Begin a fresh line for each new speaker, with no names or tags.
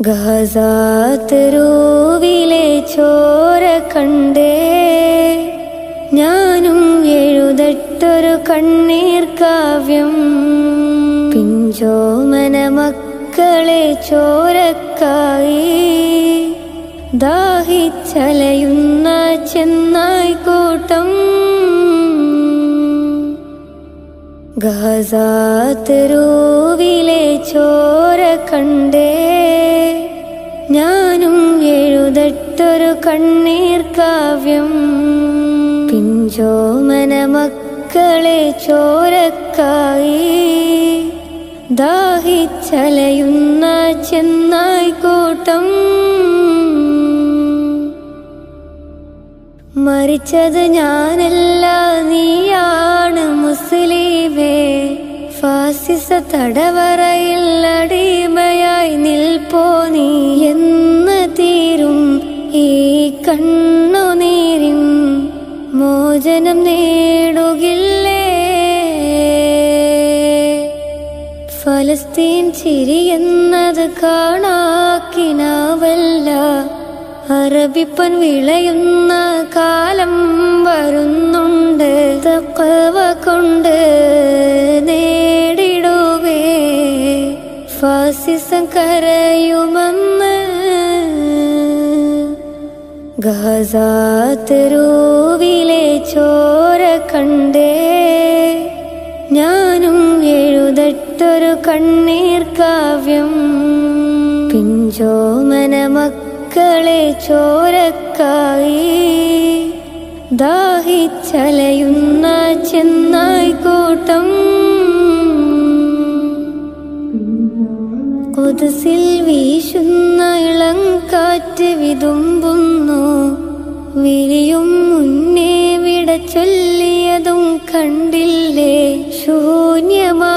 ഗസാതെരുവിലെ ചോര കണ്ടേ ഞാനും എഴുതട്ടൊരു കണ്ണീർ കാവ്യം. പിഞ്ചോമന മക്കളെ ചോരക്കായി ദാഹിച്ചലയുന്ന ചെന്നായ്ക്കൂട്ടം. ഗസാതെരുവിലെ ചോര കണ്ടേ ഞാനും എഴുതട്ടൊരു കണ്ണീർ കാവ്യം. പിഞ്ചോമന മക്കളെ ചോരക്കായി ദാഹിച്ചലയുന്ന ചെന്നായ്ക്കൂട്ടം. മരിച്ചത് ഞാനല്ല നീയാണ് മുസ്ലിമേ. ഫാസിസ തടവറയിൽ അടിമയായി നിൽപ്പോ നീ എന്ന് തീരും ഈ കണ്ണുനീരിൻ മോചനം നേടുകില്ലേ. ഫലസ്തീൻ ചിരിയെന്നത് കാണാക്കിനാവല്ല. അറബിപ്പൻ വിളയുന്ന കാലം വരുന്നുണ്ട്. തഖ്വ കൊണ്ട് നേടിടുവേ ഫാസിസം കരയുമെന്ന്. ഗസാതെരുവിലെ ചോര കണ്ടേ ഞാനും എഴുതട്ടൊരു കണ്ണീർ കാവ്യം. പിഞ്ചോമന മക്കളെ ചോരക്കായി ദാഹിച്ചലയുന്ന ചെന്നായ്ക്കൂട്ടം. ഖുദ്സിൽ വീശുന്ന ഇളം കാറ്റ് വിതുമ്പുന്നു. വിരിയും മുന്നേ വിട ചൊല്ലിയതും കണ്ടില്ലേ. ശൂന്യമാ